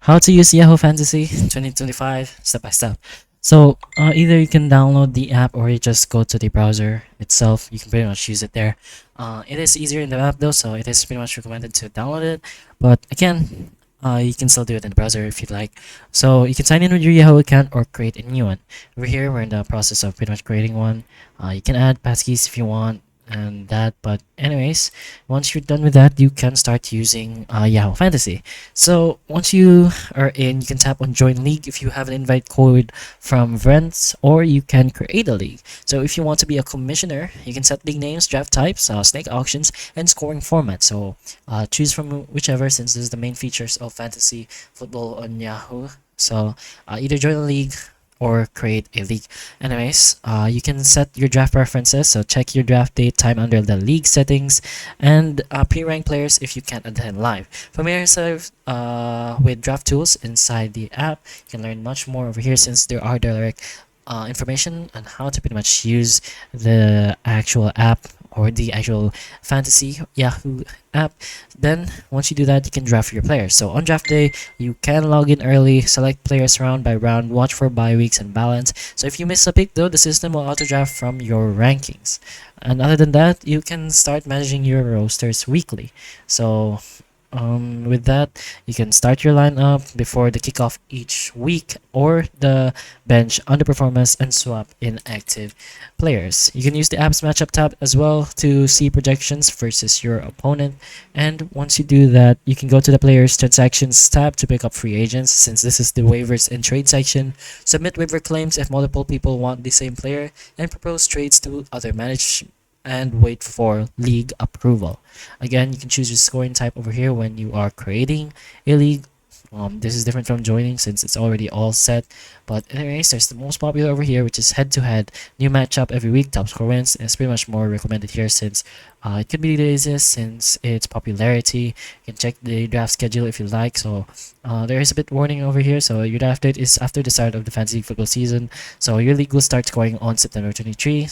How to use Yahoo Fantasy 2025 step by step. So either you can download the app or you just go to the browser itself. You can pretty much use it there. It is easier in the app though, so it is pretty much recommended to download it. But again, you can still do it in the browser if you'd like. So you can sign in with your Yahoo account or create a new one. Over here, we're in the process of pretty much creating one. You can add passkeys if you want and that, but anyways, once you're done with that, you can start using Yahoo Fantasy. So once you are in, you can tap on join league if you have an invite code from friends, or you can create a league. So if you want to be a commissioner, you can set league names, draft types, snake auctions, and scoring format. So choose from whichever, since this is the main features of fantasy football on Yahoo. So either join a league or create a league. Anyways, you can set your draft preferences. So check your draft date time under the league settings, and pre-rank players if you can't attend live. Familiar yourself with draft tools inside the app. You can learn much more over here since there are direct information on how to pretty much use the actual app or the actual fantasy Yahoo app. Then once you do that, you can draft your players. So on draft day, you can log in early, select players round by round, watch for bye weeks and balance. So if you miss a pick though, the system will auto draft from your rankings. And other than that, you can start managing your rosters weekly. So with that, you can start your lineup before the kickoff each week, or the bench underperformance and swap inactive players. You can use the app's matchup tab as well to see projections versus your opponent. And once you do that, you can go to the players transactions tab to pick up free agents, since this is the waivers and trade section. Submit waiver claims if multiple people want the same player, and propose trades to other managers and wait for league approval. Again, you can choose your scoring type over here when you are creating a league. This is different from joining since it's already all set. But anyways, there's the most popular over here, which is head-to-head. New matchup every week, top score wins. And it's pretty much more recommended here since it could be the easiest since its popularity. You can check the draft schedule if you like. So there is a bit warning over here. So your draft date is after the start of the fantasy football season. So your league will start scoring on September 23,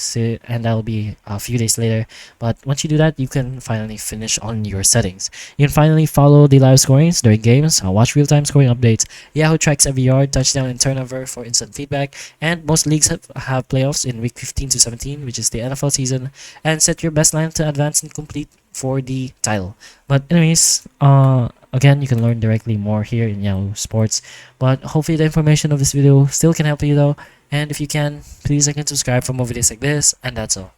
and that'll be a few days later. But once you do that, you can finally finish on your settings. You can finally follow the live scorings during games, watch real-time scoring updates. Yahoo tracks every yard, touchdown, and turnover for instant feedback. And most leagues have playoffs in week 15 to 17, which is the NFL season. And set your best line to advance and complete for the title. But anyways, again, you can learn directly more here in Yahoo Sports. But hopefully the information of this video still can help you though. And if you can, please like and subscribe for more videos like this. And that's all.